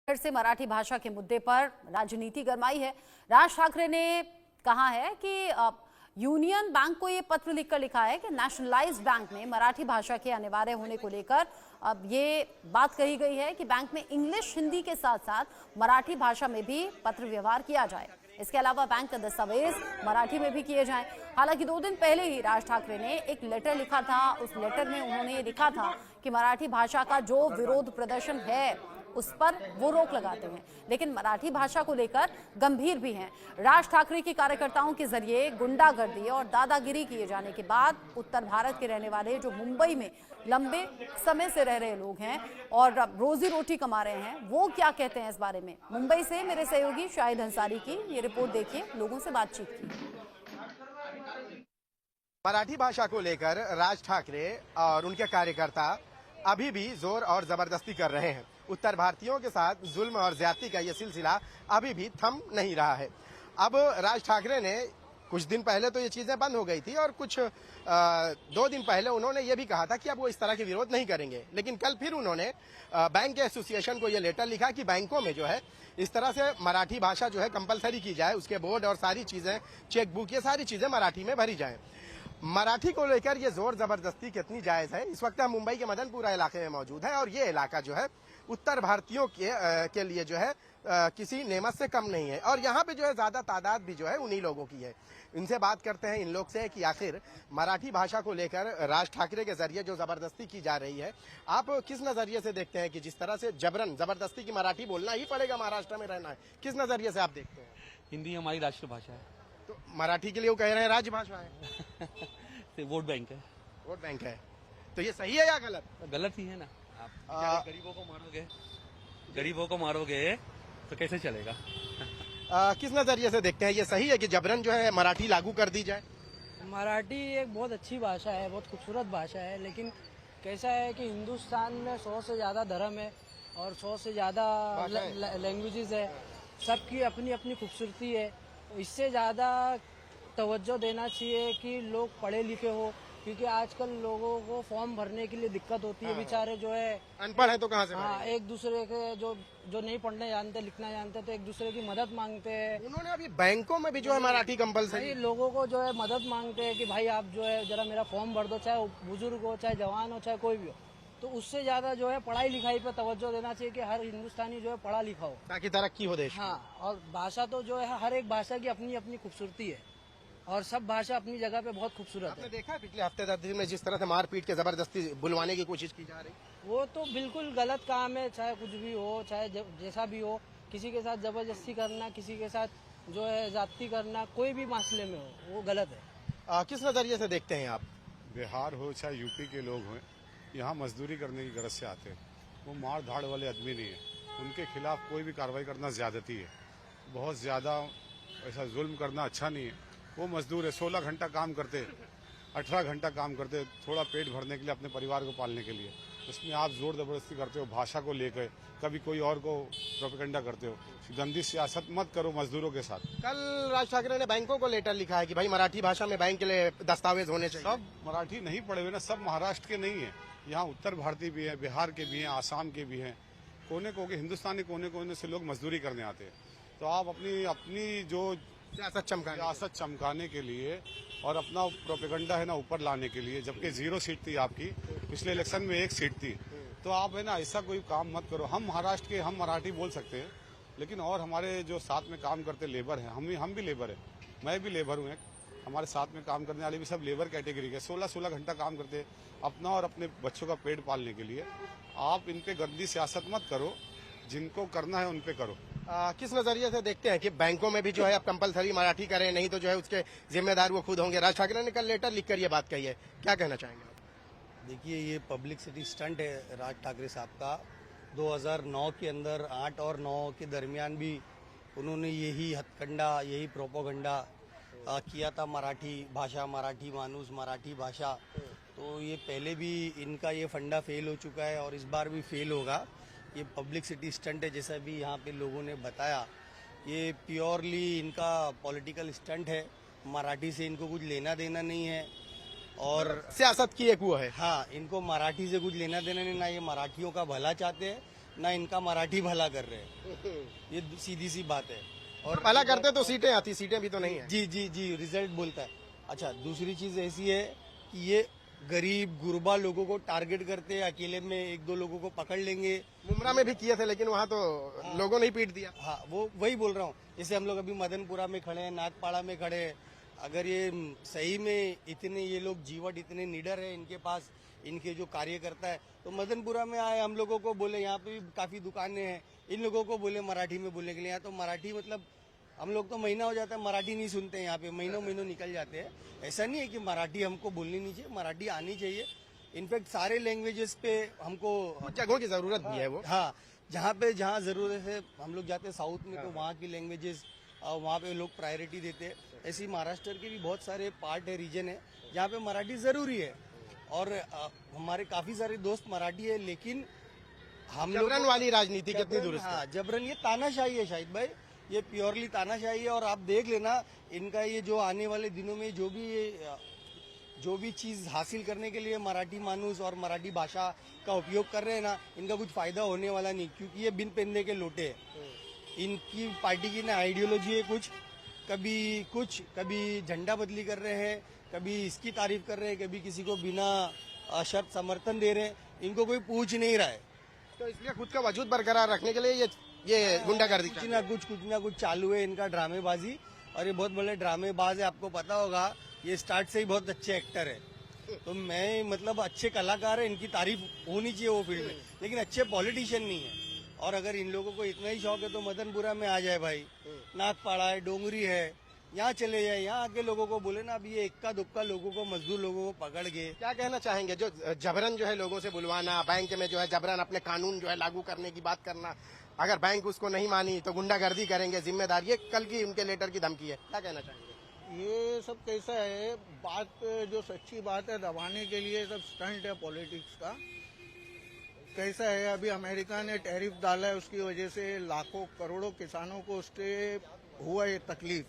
फिर से मराठी भाषा के मुद्दे पर राजनीति गरमाई है। राज ठाकरे ने कहा है कि यूनियन बैंक को ये पत्र लिखकर लिखा है कि नेशनलाइज्ड बैंक में मराठी भाषा के अनिवार्य होने को लेकर अब ये बात कही गई है कि बैंक में इंग्लिश हिंदी के साथ साथ मराठी भाषा में भी पत्र व्यवहार किया जाए। इसके अलावा बैंक का दस्तावेज मराठी में भी किए जाएं। हालांकि 2 दिन पहले ही राज ठाकरे ने एक लेटर लिखा था। उस लेटर में उन्होंने ये लिखा था कि मराठी भाषा का जो विरोध प्रदर्शन है उस पर वो रोक लगाते हैं, लेकिन मराठी भाषा को लेकर गंभीर भी हैं। राज ठाकरे की कार्यकर्ताओं के जरिए गुंडागर्दी और दादागिरी किए जाने के बाद उत्तर भारत के रहने वाले जो मुंबई में लंबे समय से रह रहे लोग हैं और रोजी रोटी कमा रहे हैं, वो क्या कहते हैं इस बारे में। मुंबई से मेरे सहयोगी शाहिद अंसारी की ये रिपोर्ट देखिए, लोगों से बातचीत की। मराठी भाषा को लेकर राज ठाकरे और उनके कार्यकर्ता अभी भी जोर और जबरदस्ती कर रहे हैं। उत्तर भारतीयों के साथ जुल्म और ज्यादती का ये सिलसिला अभी भी थम नहीं रहा है। अब राज ठाकरे ने कुछ दिन पहले तो ये चीजें बंद हो गई थी और कुछ 2 दिन पहले उन्होंने ये भी कहा था कि अब वो इस तरह के विरोध नहीं करेंगे, लेकिन कल फिर उन्होंने बैंक एसोसिएशन को ये लेटर लिखा कि बैंकों में जो है इस तरह से मराठी भाषा जो है कंपलसरी की जाए, उसके बोर्ड और सारी चीजें, चेकबुक, ये सारी चीजें मराठी में भरी जाएं। मराठी को लेकर ये जोर जबरदस्ती कितनी जायज है, इस वक्त हम मुंबई के मदनपुरा इलाके में मौजूद है और ये इलाका जो है उत्तर भारतीयों के लिए जो है किसी नेमत से कम नहीं है और यहाँ पे जो है ज्यादा तादाद भी जो है उन्हीं लोगों की है। इनसे बात करते हैं इन लोग से कि आखिर मराठी भाषा को लेकर राज ठाकरे के जरिए जो जबरदस्ती की जा रही है, आप किस नजरिए से देखते हैं कि जिस तरह से जबरन जबरदस्ती की मराठी बोलना ही पड़ेगा, महाराष्ट्र में रहना है, किस नजरिए से आप देखते हैं? हिंदी हमारी राष्ट्रभाषा है तो मराठी के लिए वो कह रहे हैं राजभाषा है। तो वोट बैंक है। वोट बैंक है तो ये सही है या गलत? गलत ही है ना। आप गरीबों को मारोगे तो कैसे चलेगा? किस नजरिए से देखते हैं, ये सही है कि जबरन जो है मराठी लागू कर दी जाए? मराठी एक बहुत अच्छी भाषा है, बहुत खूबसूरत भाषा है, लेकिन कैसा है कि हिंदुस्तान में 100 से ज़्यादा धर्म है और 100 से ज़्यादा लैंग्वेजेस है, सबकी अपनी अपनी खूबसूरती है। इससे ज़्यादा तवज्जो देना चाहिए कि लोग पढ़े लिखे हो, क्योंकि आजकल लोगों को फॉर्म भरने के लिए दिक्कत होती है। बेचारे जो है अनपढ़ है तो कहाँ से भरेंगे? एक दूसरे के जो नहीं पढ़ने जानते लिखना जानते तो एक दूसरे की मदद मांगते हैं। उन्होंने अभी बैंकों में भी जो है मराठी कंपलसरी, लोगों को जो है मदद मांगते हैं कि भाई आप जो है जरा मेरा फॉर्म भर दो, चाहे बुजुर्ग हो, चाहे जवान हो, चाहे कोई भी हो। तो उससे ज्यादा जो है पढ़ाई लिखाई पर तवज्जो देना चाहिए कि हर हिंदुस्तानी जो है पढ़ा लिखा हो ताकि तरक्की हो देश। हाँ, और भाषा तो जो है हर एक भाषा की अपनी अपनी खूबसूरती है और सब भाषा अपनी जगह पे बहुत खूबसूरत है। आपने देखा पिछले हफ्ते 10 दिन में जिस तरह से मारपीट के जबरदस्ती बुलवाने की कोशिश की जा रही, वो तो बिल्कुल गलत काम है। चाहे कुछ भी हो, चाहे जैसा भी हो, किसी के साथ जबरदस्ती करना, किसी के साथ जो है जाति करना, कोई भी मामले में हो, वो गलत है। किस नजरिए से देखते हैं आप? बिहार हो चाहे यूपी के लोग हों, यहाँ मजदूरी करने की गरज से आते हैं। वो मार धाड़ वाले आदमी नहीं है, उनके खिलाफ कोई भी कार्रवाई करना ज्यादती है। बहुत ज्यादा ऐसा जुल्म करना अच्छा नहीं है। वो मजदूर है, 16 घंटा काम करते, 18 घंटा काम करते, थोड़ा पेट भरने के लिए, अपने परिवार को पालने के लिए। उसमें आप जोर जबरदस्ती करते हो भाषा को लेकर, कभी कोई और को प्रोपेगेंडा करते हो। गंदी सियासत मत करो मजदूरों के साथ। कल राज ठाकरे ने बैंकों को लेटर लिखा है कि भाई मराठी भाषा में बैंक के लिए दस्तावेज होने चाहिए। सब मराठी नहीं पढ़े हुए ना, सब महाराष्ट्र के नहीं है, यहाँ उत्तर भारतीय भी है, बिहार के भी हैं, आसाम के भी हैं, कोने कोने हिंदुस्तान के कोने कोने से लोग मजदूरी करने आते हैं। तो आप अपनी जो सियासत चमकाने के लिए और अपना प्रोपेगेंडा है ना ऊपर लाने के लिए, जबकि 0 सीट थी आपकी, पिछले इलेक्शन में 1 सीट थी, तो आप है ना ऐसा कोई काम मत करो। हम महाराष्ट्र के, हम मराठी बोल सकते हैं, लेकिन और हमारे जो साथ में काम करते लेबर हैं, हम भी लेबर है, मैं भी लेबर हूँ, हमारे साथ में काम करने वाले भी सब लेबर कैटेगरी के 16-16 घंटा काम करते अपना और अपने बच्चों का पेट पालने के लिए। आप इन पे गंदी सियासत मत करो, जिनको करना है उन पे करो। किस नजरिए से देखते हैं कि बैंकों में भी जो है अब कंपलसरी मराठी करें, नहीं तो जो है उसके जिम्मेदार वो खुद होंगे? राज ठाकरे ने कल लेटर लिखकर ये बात कही है, क्या कहना चाहेंगे आप? देखिए, ये पब्लिसिटी स्टंट है राज ठाकरे साहब का। 2009 के अंदर 8 और 9 के दरमियान भी उन्होंने यही हथकंडा, यही प्रोपोगंडा किया था, मराठी भाषा, मराठी मानूस, मराठी भाषा। तो ये पहले भी इनका ये फंडा फेल हो चुका है और इस बार भी फेल होगा। ये पब्लिसिटी स्टंट है, जैसा भी यहाँ पे लोगों ने बताया। ये प्योरली इनका पॉलिटिकल स्टंट है, मराठी से इनको कुछ लेना देना नहीं है और सियासत की एक वो है। हाँ, इनको मराठी से कुछ लेना देना नहीं, ना ये मराठियों का भला चाहते हैं, ना इनका मराठी भला कर रहे हैं। ये सीधी सी बात है। और भला करते तो सीटें आती, सीटें भी तो नहीं है। जी जी जी, रिजल्ट बोलता है। अच्छा, दूसरी चीज ऐसी है कि ये गरीब गुरबा लोगों को टारगेट करते हैं, अकेले में एक दो लोगों को पकड़ लेंगे। मुमरा में भी किए थे, लेकिन वहाँ तो लोगों ने ही पीट दिया। हाँ, वो वही बोल रहा हूँ। जैसे हम लोग अभी मदनपुरा में खड़े हैं, नागपाड़ा में खड़े हैं। अगर ये सही में इतने ये लोग जीवट इतने निडर है इनके पास, इनके जो कार्यकर्ता है, तो मदनपुरा में आए, हम लोगों को बोले, यहाँ पे भी काफी दुकानें हैं, इन लोगों को बोले मराठी में बोलने के लिए। यहाँ तो मराठी मतलब हम लोग तो महीना हो जाता है मराठी नहीं सुनते हैं, यहाँ पे महीनों निकल जाते हैं। ऐसा नहीं है कि मराठी हमको बोलनी नहीं चाहिए, मराठी आनी चाहिए। इनफैक्ट सारे लैंग्वेजेस पे हमको कुछ जगहों की जरूरत भी है वो। हाँ, जहाँ जरूरत है हम लोग जाते हैं साउथ में, तो वहाँ की लैंग्वेजेस वहाँ पे लोग प्रायोरिटी देते हैं। ऐसे ही महाराष्ट्र के भी बहुत सारे पार्ट है, रीजन है जहाँ पे मराठी जरूरी है। और हमारे काफी सारे दोस्त मराठी है, लेकिन हम लोग जबरन वाली राजनीति कितनी दुरुस्त है। हाँ, जबरन ये तानाशाही है शाहिद भाई, ये प्योरली तानाशाही है। और आप देख लेना इनका ये जो आने वाले दिनों में जो भी चीज हासिल करने के लिए मराठी मानुस और मराठी भाषा का उपयोग कर रहे हैं ना, इनका कुछ फायदा होने वाला नहीं, क्योंकि ये बिन पेंदे के लोटे हैं। इनकी पार्टी की ना आइडियोलॉजी है कुछ, कभी झंडा बदली कर रहे हैं, कभी इसकी तारीफ कर रहे हैं, कभी किसी को बिना शर्त समर्थन दे रहे हैं। इनको कोई पूछ नहीं रहा है, तो इसलिए खुद का वजूद बरकरार रखने के लिए ये गुंडागर्दी कुछ ना कुछ चालू है इनका ड्रामेबाजी। और ये बहुत बड़े ड्रामेबाज है, आपको पता होगा। ये स्टार्ट से ही बहुत अच्छे एक्टर है, तो मैं मतलब अच्छे कलाकार है, इनकी तारीफ होनी चाहिए वो फील्ड में, लेकिन अच्छे पॉलिटिशियन नहीं है। और अगर इन लोगों को इतना ही शौक है तो मदनपुरा में आ जाए भाई, नागपाड़ा है, डोंगरी है, यहाँ चले जाए। यहाँ आके लोगों को बोले ना, अभी ये इक्का दुक्का लोगों को, मजदूर लोगों को पकड़ के। क्या कहना चाहेंगे, जो जबरन जो है लोगों से बुलवाना, बैंक में जो है जबरन अपने कानून जो है लागू करने की बात करना, अगर बैंक उसको नहीं मानी तो गुंडागर्दी करेंगे, जिम्मेदार, ये कल की उनके लेटर की धमकी है, क्या कहना चाहेंगे? ये सब कैसा है, बात जो सच्ची बात है दबाने के लिए सब स्टंट है पॉलिटिक्स का। कैसा है, अभी अमेरिका ने टैरिफ डाला है, उसकी वजह से लाखों करोड़ों किसानों को उससे हुआ है तकलीफ।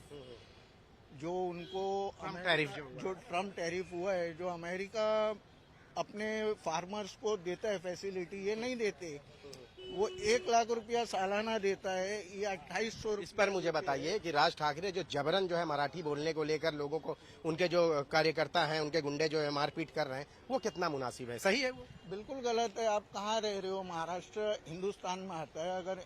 जो उनको जो ट्रम्प टैरिफ हुआ है, जो अमेरिका अपने फार्मर्स को देता है फैसिलिटी, ये नहीं देते। वो 1 लाख रुपया सालाना देता है, ये 2800। इस पर मुझे बताइए कि राज ठाकरे जो जबरन जो है मराठी बोलने को लेकर लोगों को, उनके जो कार्यकर्ता हैं, उनके गुंडे जो है मारपीट कर रहे हैं, वो कितना मुनासिब है, सही है वो? बिल्कुल गलत है। आप कहाँ रह रहे हो? महाराष्ट्र हिंदुस्तान में आता है। अगर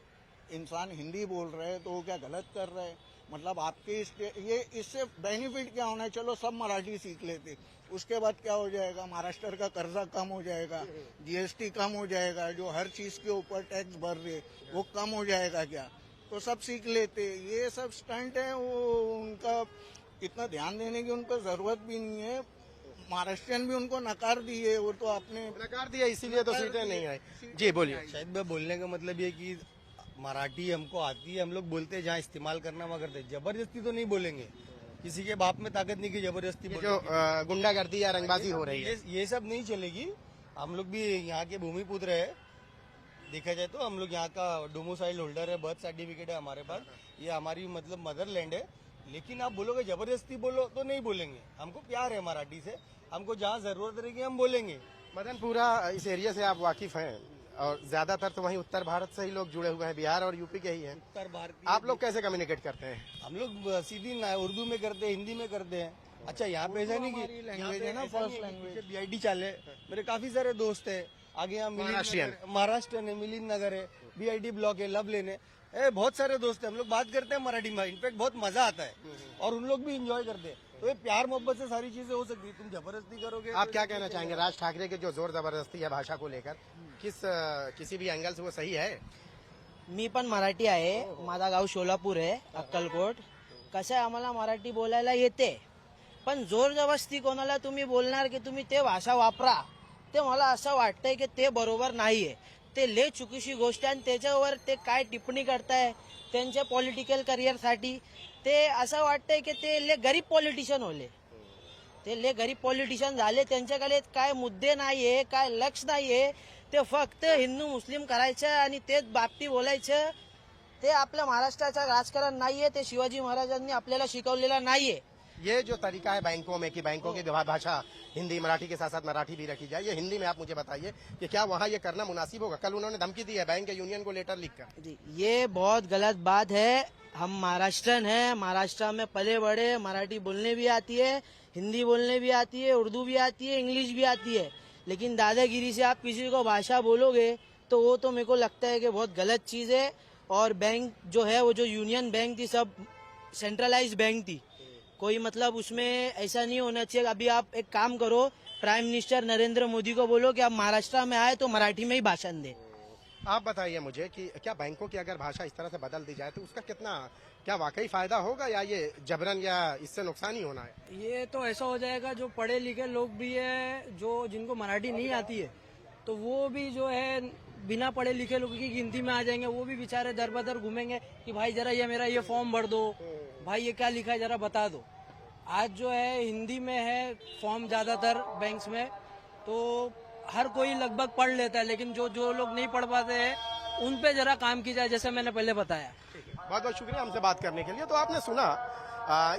इंसान हिंदी बोल रहे हैं तो वो क्या गलत कर रहे हैं? मतलब आपके ये इससे बेनिफिट क्या होना है? चलो सब मराठी सीख लेते, उसके बाद क्या हो जाएगा? महाराष्ट्र का कर्जा कम हो जाएगा, जीएसटी कम हो जाएगा, जो हर चीज के ऊपर टैक्स भर रहे वो कम हो जाएगा क्या? तो सब सीख लेते। ये सब स्टंट है, वो उनका इतना ध्यान देने की उन पर जरूरत भी नहीं है। महाराष्ट्रियन भी उनको नकार दिए, वो तो आपने नकार दिया, इसीलिए तो सीटें नहीं आई। जी बोलिए। शायद मैं बोलने का मतलब ये कि मराठी हमको आती है, हम लोग बोलते हैं, जहाँ इस्तेमाल करना वहाँ करते हैं। जबरदस्ती तो नहीं बोलेंगे, किसी के बाप में ताकत नहीं कि जबरदस्ती ये जो गुंडागर्दी या रंगबाजी हो रही है, ये सब नहीं चलेगी। हम लोग भी यहाँ के भूमिपुत्र है, देखा जाए तो हम लोग यहाँ का डोमिसाइल होल्डर है, बर्थ सर्टिफिकेट है हमारे पास, ये हमारी मतलब मदरलैंड है। लेकिन आप बोलोगे जबरदस्ती बोलो तो नहीं बोलेंगे। हमको प्यार है मराठी से, हमको जहाँ जरूरत रहेगी हम बोलेंगे। मदनपुरा इस एरिया से आप वाकिफ हैं, और ज्यादातर तो वहीं उत्तर भारत से ही लोग जुड़े हुए हैं, बिहार और यूपी के ही हैं। उत्तर भारत आप लोग कैसे कम्युनिकेट करते हैं? हम लोग सीधी उर्दू में करते हैं, हिंदी में करते हैं। अच्छा, यहाँ पे ऐसा नहीं कि लैंग्वेज है ना, फर्स्ट लैंग्वेज। बीआईडी चाले, मेरे काफी सारे दोस्त है। आगे यहाँ महाराष्ट्र है, मिलिंद नगर है, बीआईडी ब्लॉक है, लव लेन है, बहुत सारे दोस्त है। हम लोग बात करते हैं मराठी में, इनफैक्ट बहुत मजा आता है और उन लोग भी इंजॉय करते हैं। तो ये प्यार मोहब्बत से सारी चीजें हो सकती है। तुम जबरदस्ती करोगे। आप क्या कहना चाहेंगे राज ठाकरे के जो जोर जबरदस्ती है भाषा को लेकर, किसी भी एंगल से वो सही है? मी पण मराठी आहे, माझा गाव सोलापूर आहे, अक्कलकोट. कसं आहे, आम्हाला मराठी बोलायला येते, पण जोर जबरदस्ती कोणाला तुम्ही बोलणार की तुम्ही ते भाषा वापरा, ते मला असं वाटतंय की ते बरोबर नाहीये. ते लय चुकीची गोष्ट आहे आणि त्याच्यावर ते काय टिप्पणी करताय त्यांच्या पॉलिटिकल करिअरसाठी. ते असं वाटतंय की ते लय गरीब पॉलिटिशियन होले, ते लय गरीब पॉलिटिशियन झाले. त्यांच्याकडे काय मुद्दे नाहीये, काय लक्ष नाहीये. ते फक्त हिंदू मुस्लिम करायचं आणि तेच बाबती बोलायचं. ते आपल्या महाराष्ट्राचं राजकारण नाहीये, ते शिवाजी महाराजांनी आपल्याला शिकवलेलं नाहीये. ये जो तरीका है बैंकों में कि बैंकों की भाषा हिंदी मराठी के साथ साथ मराठी भी रखी जाए, ये हिंदी में आप मुझे बताइए कि क्या वहाँ ये करना मुनासिब होगा? कल उन्होंने धमकी दी है बैंक के यूनियन को लेटर लिखकर। जी, ये बहुत गलत बात है। हम महाराष्ट्रन हैं, महाराष्ट्र में पले बड़े, मराठी बोलने भी आती है, हिंदी बोलने भी आती है, उर्दू भी आती है, इंग्लिश भी आती है, लेकिन दादागिरी से आप किसी को भाषा बोलोगे तो वो तो मेरे को लगता है कि बहुत गलत चीज है। और बैंक जो है वो जो यूनियन बैंक थी सब सेंट्रलाइज बैंक थी, कोई मतलब उसमें ऐसा नहीं होना चाहिए। अभी आप एक काम करो, प्राइम मिनिस्टर नरेंद्र मोदी को बोलो कि आप महाराष्ट्र में आए तो मराठी में ही भाषण दे। आप बताइए मुझे कि क्या बैंकों की अगर भाषा इस तरह से बदल दी जाए तो उसका कितना, क्या वाकई फायदा होगा या ये जबरन या इससे नुकसान ही होना है? ये तो ऐसा हो जाएगा, जो पढ़े लिखे लोग भी है, जो जिनको मराठी नहीं आती है, तो वो भी जो है बिना पढ़े लिखे लोगों की गिनती में आ जाएंगे। वो भी बेचारे दर बदर घूमेंगे कि भाई जरा ये मेरा ये फॉर्म भर दो, भाई ये क्या लिखा है जरा बता दो। आज जो है हिंदी में है फॉर्म ज्यादातर बैंक्स में, तो हर कोई लगभग पढ़ लेता है, लेकिन जो जो लोग नहीं पढ़ पाते हैं उन पे जरा काम की जाए, जैसे मैंने पहले बताया। बहुत बहुत शुक्रिया हमसे बात करने के लिए। तो आपने सुना,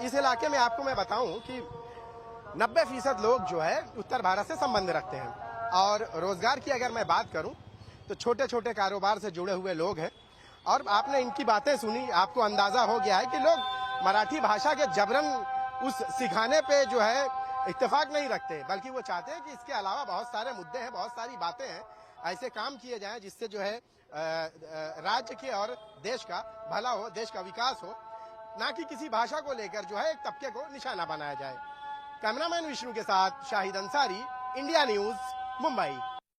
इस इलाके में आपको मैं बताऊं कि 90% लोग जो है उत्तर भारत से संबंध रखते हैं, और रोजगार की अगर मैं बात करूं तो छोटे छोटे कारोबार से जुड़े हुए लोग हैं। और आपने इनकी बातें सुनी, आपको अंदाजा हो गया है कि लोग मराठी भाषा के जबरन उस सिखाने पे जो है इत्तेफाक नहीं रखते, बल्कि वो चाहते हैं कि इसके अलावा बहुत सारे मुद्दे हैं, बहुत सारी बातें हैं, ऐसे काम किए जाएं जिससे जो है राज्य के और देश का भला हो, देश का विकास हो, ना कि किसी भाषा को लेकर जो है एक तबके को निशाना बनाया जाए। कैमरामैन विष्णु के साथ शाहिद अंसारी, इंडिया न्यूज, मुंबई।